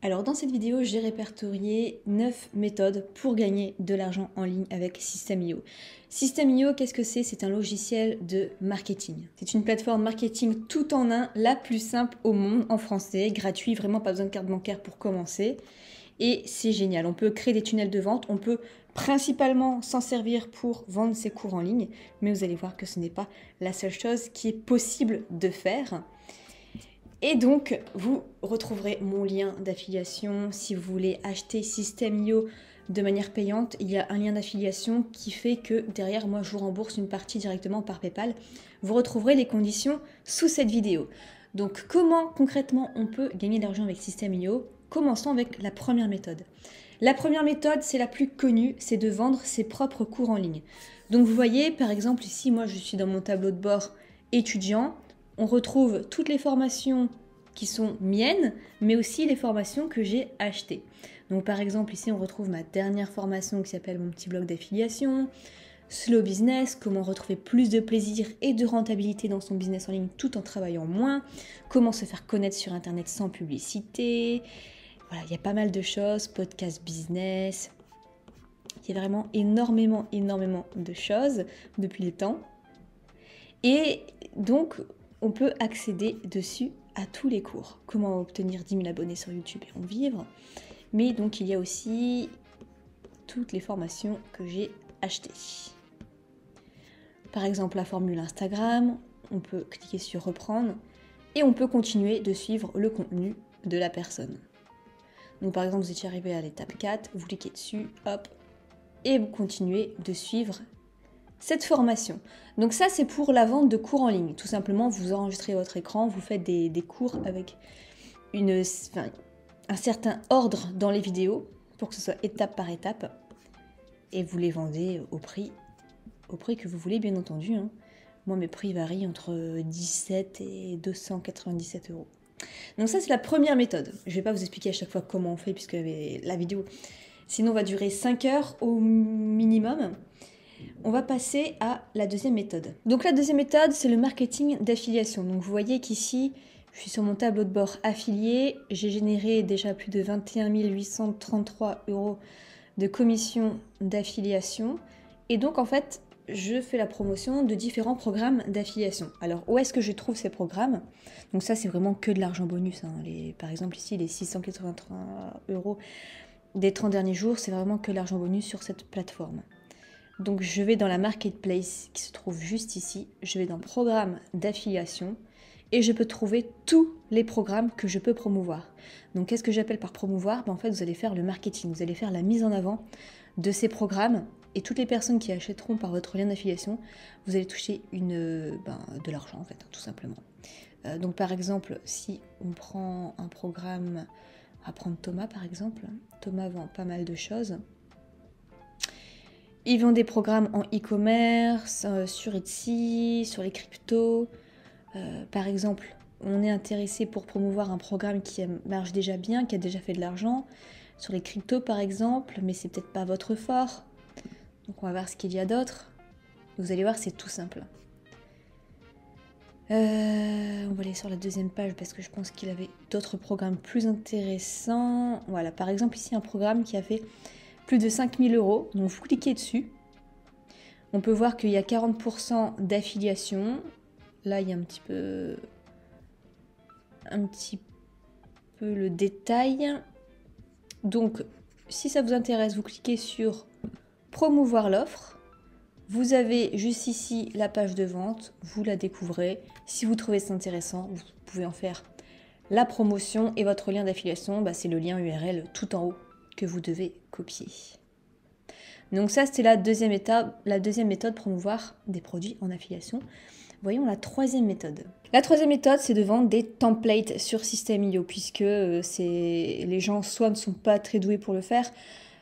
Alors dans cette vidéo, j'ai répertorié 9 méthodes pour gagner de l'argent en ligne avec System.io. System.io, qu'est-ce que c'est? C'est un logiciel de marketing. C'est une plateforme marketing tout en un, la plus simple au monde en français, gratuit, vraiment pas besoin de carte bancaire pour commencer. Et c'est génial, on peut créer des tunnels de vente, on peut principalement s'en servir pour vendre ses cours en ligne, mais vous allez voir que ce n'est pas la seule chose qui est possible de faire. Et donc, vous retrouverez mon lien d'affiliation si vous voulez acheter System.io de manière payante. Il y a un lien d'affiliation qui fait que derrière, moi, je vous rembourse une partie directement par PayPal. Vous retrouverez les conditions sous cette vidéo. Donc, comment concrètement on peut gagner de l'argent avec System.io? Commençons avec la première méthode. La première méthode, c'est la plus connue, c'est de vendre ses propres cours en ligne. Donc, vous voyez, par exemple, ici, moi, je suis dans mon tableau de bord étudiant. On retrouve toutes les formations qui sont miennes, mais aussi les formations que j'ai achetées. Donc par exemple, ici, on retrouve ma dernière formation qui s'appelle mon petit blog d'affiliation, Slow Business, comment retrouver plus de plaisir et de rentabilité dans son business en ligne tout en travaillant moins, comment se faire connaître sur Internet sans publicité. Voilà, il y a pas mal de choses, podcast business. Il y a vraiment énormément de choses depuis le temps. Et donc, on peut accéder dessus à tous les cours. Comment obtenir 10 000 abonnés sur YouTube et en vivre. Mais donc, il y a aussi toutes les formations que j'ai achetées. Par exemple, la formule Instagram, on peut cliquer sur reprendre et on peut continuer de suivre le contenu de la personne. Donc, par exemple, vous étiez arrivé à l'étape 4, vous cliquez dessus, hop, et vous continuez de suivre cette formation. Donc ça, c'est pour la vente de cours en ligne. Tout simplement, vous enregistrez votre écran, vous faites des cours avec un certain ordre dans les vidéos pour que ce soit étape par étape et vous les vendez au prix que vous voulez, bien entendu. Moi, mes prix varient entre 17 et 297 €. Donc ça, c'est la première méthode. Je ne vais pas vous expliquer à chaque fois comment on fait puisque la vidéo, sinon, va durer 5 heures au minimum. On va passer à la deuxième méthode. Donc la deuxième méthode, c'est le marketing d'affiliation. Donc vous voyez qu'ici, je suis sur mon tableau de bord affilié. J'ai généré déjà plus de 21 833 € de commission d'affiliation. Et donc en fait, je fais la promotion de différents programmes d'affiliation. Alors où est-ce que je trouve ces programmes? Donc ça, c'est vraiment que de l'argent bonus. Par exemple ici, les 683 € des 30 derniers jours, c'est vraiment que l'argent bonus sur cette plateforme. Donc je vais dans la marketplace qui se trouve juste ici, je vais dans programme d'affiliation et je peux trouver tous les programmes que je peux promouvoir. Donc qu'est-ce que j'appelle par promouvoir? En fait, vous allez faire le marketing, vous allez faire la mise en avant de ces programmes et toutes les personnes qui achèteront par votre lien d'affiliation, vous allez toucher de l'argent en fait, tout simplement. Donc par exemple, si on prend un programme, on va prendre Thomas par exemple, Thomas vend pas mal de choses. Ils vendent des programmes en e-commerce, sur Etsy, sur les cryptos. Par exemple, on est intéressé pour promouvoir un programme qui marche déjà bien, qui a déjà fait de l'argent, sur les cryptos par exemple, mais c'est peut-être pas votre fort. Donc on va voir ce qu'il y a d'autre. Vous allez voir, c'est tout simple. On va aller sur la deuxième page parce que je pense qu'il avait d'autres programmes plus intéressants. Voilà, par exemple ici un programme qui a fait plus de 5 000 €. Donc vous cliquez dessus. On peut voir qu'il y a 40% d'affiliation. Là, il y a un petit peu le détail. Donc, si ça vous intéresse, vous cliquez sur promouvoir l'offre. Vous avez juste ici la page de vente. Vous la découvrez. Si vous trouvez ça intéressant, vous pouvez en faire la promotion. Et votre lien d'affiliation, c'est le lien URL tout en haut que vous devez copier. Donc ça, c'était la deuxième méthode, promouvoir des produits en affiliation. Voyons la troisième méthode. La troisième méthode, c'est de vendre des templates sur System.io, puisque les gens soit ne sont pas très doués pour le faire,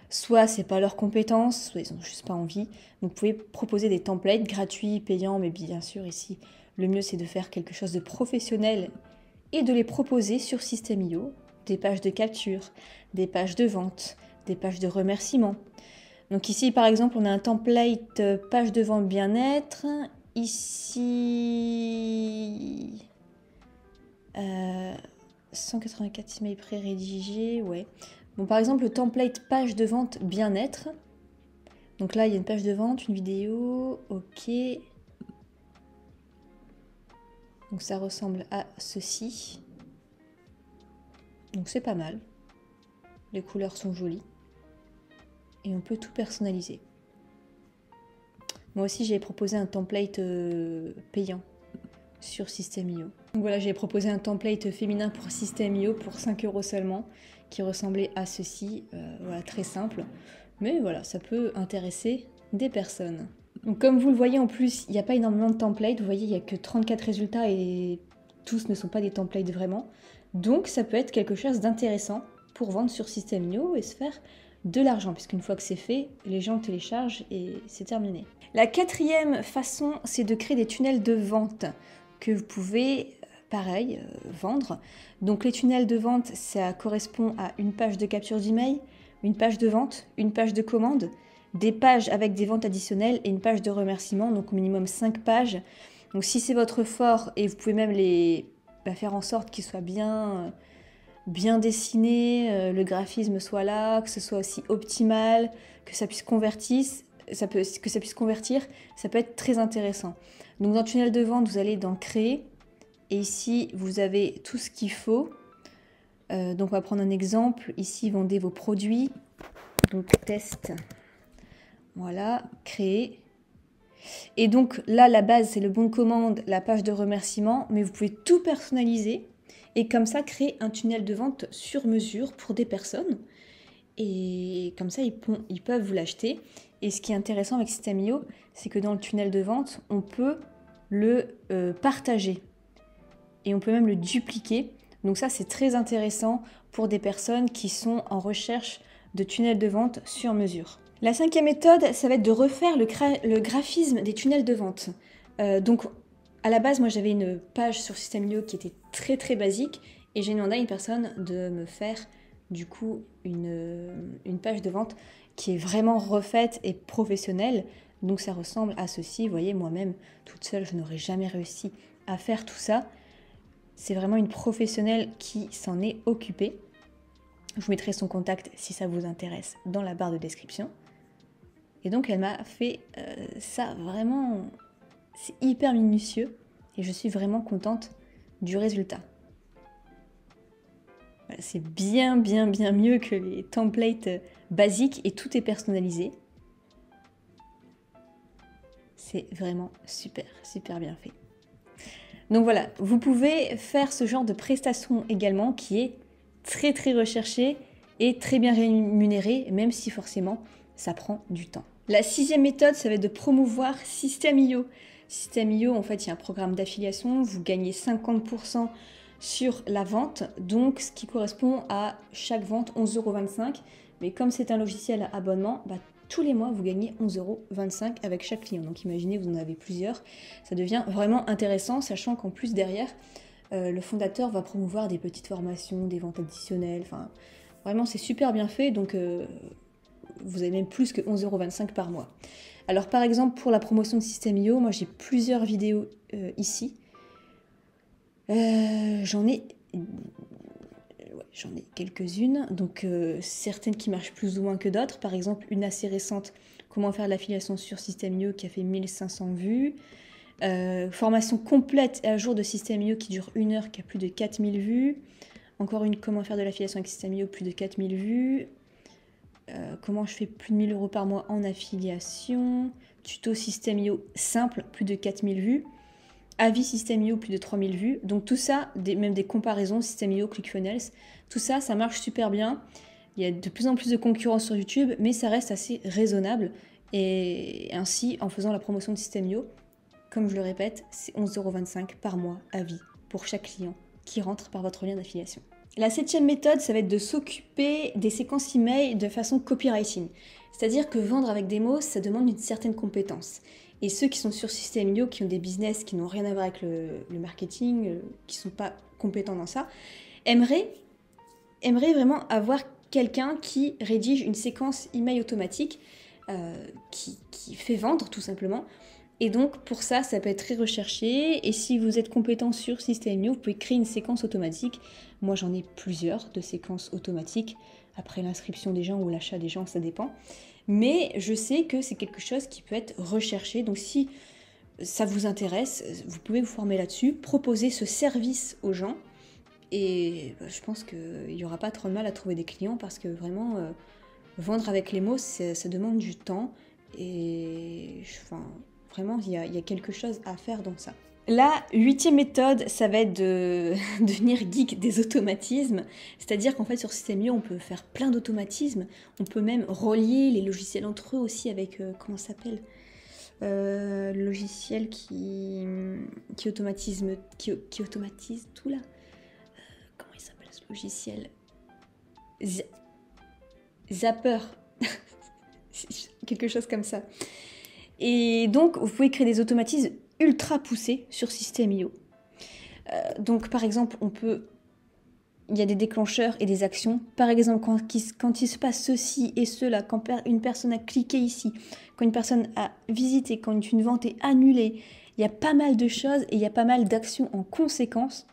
soit c'est pas leur compétence, soit ils n'ont juste pas envie. Donc vous pouvez proposer des templates gratuits, payants, mais bien sûr ici, le mieux c'est de faire quelque chose de professionnel et de les proposer sur System.io. Des pages de capture, des pages de vente, des pages de remerciements. Donc ici, par exemple, on a un template page de vente bien-être. Ici, 184 emails pré-rédigés, ouais. Bon, par exemple, le template page de vente bien-être. Donc là, il y a une page de vente, une vidéo, ok. Donc ça ressemble à ceci. Donc c'est pas mal. Les couleurs sont jolies. Et on peut tout personnaliser. Moi aussi, j'ai proposé un template payant sur System.io. Donc voilà, j'ai proposé un template féminin pour System.io pour 5 € seulement, qui ressemblait à ceci. Voilà, très simple. Mais voilà, ça peut intéresser des personnes. Donc comme vous le voyez, en plus, il n'y a pas énormément de templates. Vous voyez, il n'y a que 34 résultats et tous ne sont pas des templates vraiment. Donc ça peut être quelque chose d'intéressant pour vendre sur System.io et se faire de l'argent, puisqu'une fois que c'est fait, les gens le téléchargent et c'est terminé. La quatrième façon, c'est de créer des tunnels de vente que vous pouvez, pareil, vendre. Donc les tunnels de vente, ça correspond à une page de capture d'email, une page de vente, une page de commande, des pages avec des ventes additionnelles et une page de remerciement, donc au minimum 5 pages. Donc si c'est votre fort, et vous pouvez même faire en sorte qu'ils soient bien dessiné, le graphisme soit là, que ce soit aussi optimal, que ça puisse convertir, ça peut être très intéressant. Donc dans le tunnel de vente, vous allez dans Créer, et ici vous avez tout ce qu'il faut. Donc on va prendre un exemple, ici vendez vos produits, donc test, voilà, Créer. Et donc là la base c'est le bon de commande, la page de remerciement, mais vous pouvez tout personnaliser. Et comme ça, créer un tunnel de vente sur mesure pour des personnes. Et comme ça, ils peuvent vous l'acheter. Et ce qui est intéressant avec System.io, c'est que dans le tunnel de vente, on peut le partager. Et on peut même le dupliquer. Donc ça, c'est très intéressant pour des personnes qui sont en recherche de tunnels de vente sur mesure. La cinquième méthode, ça va être de refaire le graphisme des tunnels de vente. Donc, à la base, moi j'avais une page sur System.io qui était très très basique et j'ai demandé à une personne de me faire du coup une page de vente qui est vraiment refaite et professionnelle. Donc ça ressemble à ceci. Vous voyez, moi-même, toute seule, je n'aurais jamais réussi à faire tout ça. C'est vraiment une professionnelle qui s'en est occupée. Je vous mettrai son contact si ça vous intéresse dans la barre de description. Et donc elle m'a fait ça vraiment... C'est hyper minutieux et je suis vraiment contente du résultat. Voilà, c'est bien mieux que les templates basiques et tout est personnalisé. C'est vraiment super bien fait. Donc voilà, vous pouvez faire ce genre de prestation également qui est très recherché et très bien rémunéré, même si forcément ça prend du temps. La sixième méthode, ça va être de promouvoir System.io. System.io, en fait, il y a un programme d'affiliation, vous gagnez 50% sur la vente, donc ce qui correspond à chaque vente 11,25 €. Mais comme c'est un logiciel à abonnement, tous les mois, vous gagnez 11,25 € avec chaque client. Donc imaginez, vous en avez plusieurs, ça devient vraiment intéressant, sachant qu'en plus derrière, le fondateur va promouvoir des petites formations, des ventes additionnelles, enfin, vraiment c'est super bien fait, donc vous avez même plus que 11,25 € par mois. Alors par exemple pour la promotion de System.io, moi j'ai plusieurs vidéos ici. J'en ai quelques-unes, donc certaines qui marchent plus ou moins que d'autres. Par exemple une assez récente, comment faire de l'affiliation sur System.io qui a fait 1500 vues. Formation complète et à jour de System.io qui dure 1 heure qui a plus de 4000 vues. Encore une, comment faire de l'affiliation avec System.io, plus de 4000 vues. Comment je fais plus de 1000 € par mois en affiliation. Tuto System.io simple, plus de 4000 vues. Avis System.io, plus de 3000 vues. Donc tout ça, même des comparaisons System.io, ClickFunnels, tout ça, ça marche super bien. Il y a de plus en plus de concurrence sur YouTube, mais ça reste assez raisonnable. Et ainsi, en faisant la promotion de System.io, comme je le répète, c'est 11,25 € par mois à vie pour chaque client qui rentre par votre lien d'affiliation. La septième méthode, ça va être de s'occuper des séquences email de façon copywriting. C'est-à-dire que vendre avec des mots, ça demande une certaine compétence. Et ceux qui sont sur System.io, qui ont des business qui n'ont rien à voir avec le marketing, qui ne sont pas compétents dans ça, aimeraient vraiment avoir quelqu'un qui rédige une séquence email automatique qui fait vendre tout simplement. Et donc pour ça, ça peut être très recherché. Et si vous êtes compétent sur System.io, vous pouvez créer une séquence automatique. Moi j'en ai plusieurs de séquences automatiques. Après l'inscription des gens ou l'achat des gens, ça dépend. Mais je sais que c'est quelque chose qui peut être recherché. Donc si ça vous intéresse, vous pouvez vous former là-dessus, proposer ce service aux gens. Et je pense qu'il n'y aura pas trop de mal à trouver des clients parce que vraiment, vendre avec les mots, ça demande du temps. Et enfin, vraiment, il y a quelque chose à faire dans ça. La 8e méthode, ça va être de devenir geek des automatismes. C'est-à-dire qu'en fait, sur System.io, on peut faire plein d'automatismes. On peut même relier les logiciels entre eux aussi avec, comment ça s'appelle le logiciel qui automatise tout là. Comment il s'appelle ce logiciel? Zapper. Quelque chose comme ça. Et donc, vous pouvez créer des automatismes ultra poussés sur System.io. Donc, par exemple, il y a des déclencheurs et des actions. Par exemple, quand il se passe ceci et cela, quand une personne a cliqué ici, quand une personne a visité, quand une vente est annulée, il y a pas mal de choses et il y a pas mal d'actions en conséquence.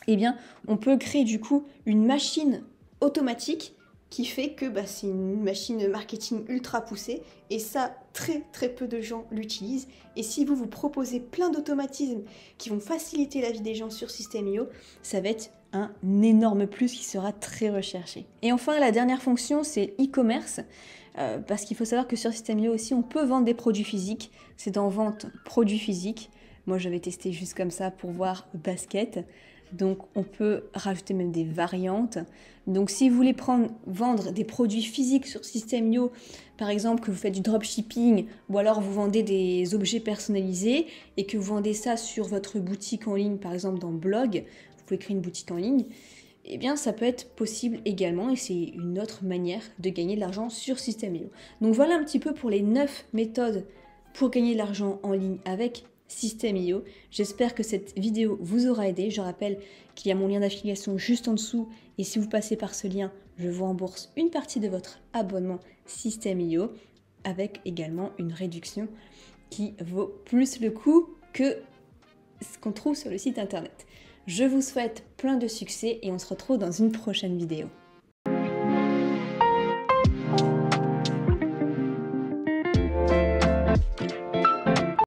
Eh bien, on peut créer du coup une machine automatique qui fait que c'est une machine marketing ultra poussée et ça, très très peu de gens l'utilisent. Et si vous proposez plein d'automatismes qui vont faciliter la vie des gens sur System.io, ça va être un énorme plus qui sera très recherché. Et enfin, la dernière fonction, c'est e-commerce. Parce qu'il faut savoir que sur System.io aussi, on peut vendre des produits physiques. C'est dans vente produits physiques. Moi, j'avais testé juste comme ça pour voir basket. Donc, on peut rajouter même des variantes. Donc, si vous voulez vendre des produits physiques sur System.io, par exemple que vous faites du dropshipping ou alors vous vendez des objets personnalisés et que vous vendez ça sur votre boutique en ligne, par exemple dans Blog, vous pouvez créer une boutique en ligne, eh bien ça peut être possible également et c'est une autre manière de gagner de l'argent sur System.io. Donc voilà un petit peu pour les 9 méthodes pour gagner de l'argent en ligne avec System.io. J'espère que cette vidéo vous aura aidé. Je rappelle qu'il y a mon lien d'affiliation juste en dessous et si vous passez par ce lien, je vous rembourse une partie de votre abonnement System.io avec également une réduction qui vaut plus le coup que ce qu'on trouve sur le site internet. Je vous souhaite plein de succès et on se retrouve dans une prochaine vidéo.